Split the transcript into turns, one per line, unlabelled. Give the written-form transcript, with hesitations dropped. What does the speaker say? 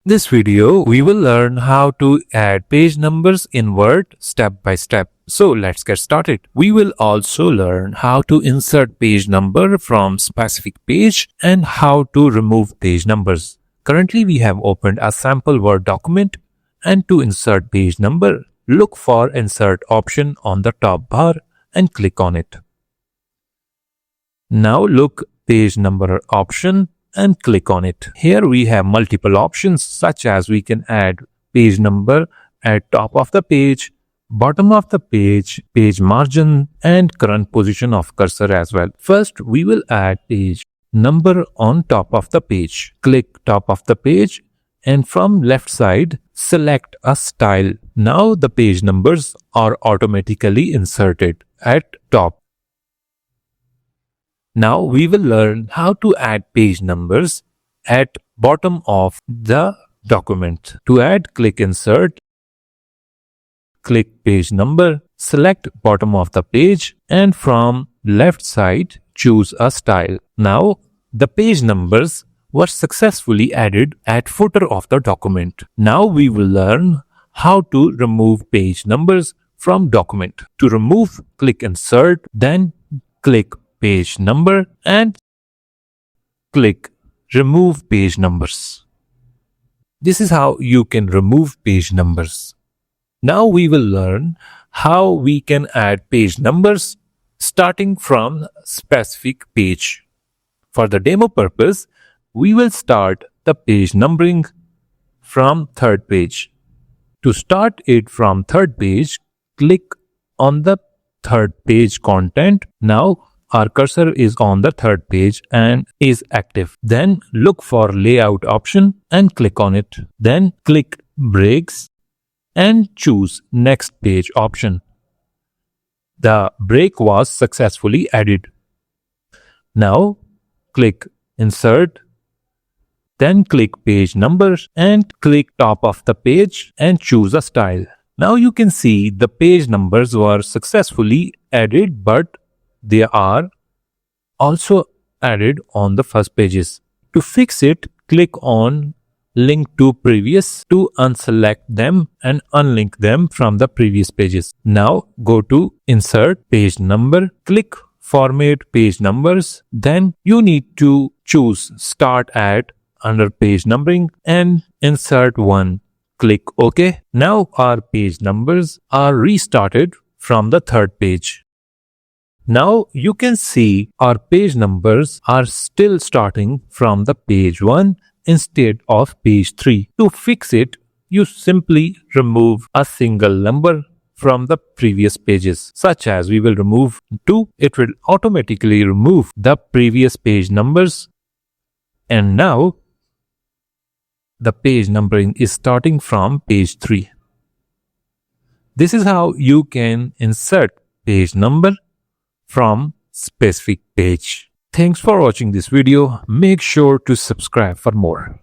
This video, we will learn how to add page numbers in Word step by step. So let's get started. We will also learn how to insert page number from specific page and how to remove page numbers. Currently, we have opened a sample Word document, and to insert page number, look for Insert option on the top bar and click on it. Now look Page Number option and click on it. Here we have multiple options, such as we can add page number at top of the page, bottom of the page, page margin, and current position of cursor as well. First, we will add page number on top of the page. Click top of the page, and from left side, select a style. Now the page numbers are automatically inserted at top. Now we will learn how to add page numbers at bottom of the document. To add, click Insert, click Page Number, select bottom of the page, and from left side choose a style. Now the page numbers were successfully added at footer of the document. Now we will learn how to remove page numbers from document. To remove, click Insert, then click Page Number and click Remove Page Numbers. This is how you can remove page numbers. Now we will learn how we can add page numbers starting from specific page. For the demo purpose, we will start the page numbering from third page. To start it from third page, click on the third page content. Now our cursor is on the third page and is active. Then look for layout option and click on it. Then click breaks and choose next page option. The break was successfully added. Now click insert, then click page numbers and click top of the page and choose a style. Now you can see the page numbers were successfully added, but they are also added on the first pages. To fix it, click on Link to Previous to unselect them and unlink them from the previous pages. Now go to Insert Page Number, click Format Page Numbers. Then you need to choose Start At under Page Numbering and insert one. Click OK. Now our page numbers are restarted from the third page. Now you can see our page numbers are still starting from the page 1 instead of page 3. To fix it, you simply remove a single number from the previous pages, such as we will remove 2. It will automatically remove the previous page numbers. And now the page numbering is starting from page 3. This is how you can insert page number from specific page. Thanks for watching this video. Make sure to subscribe for more.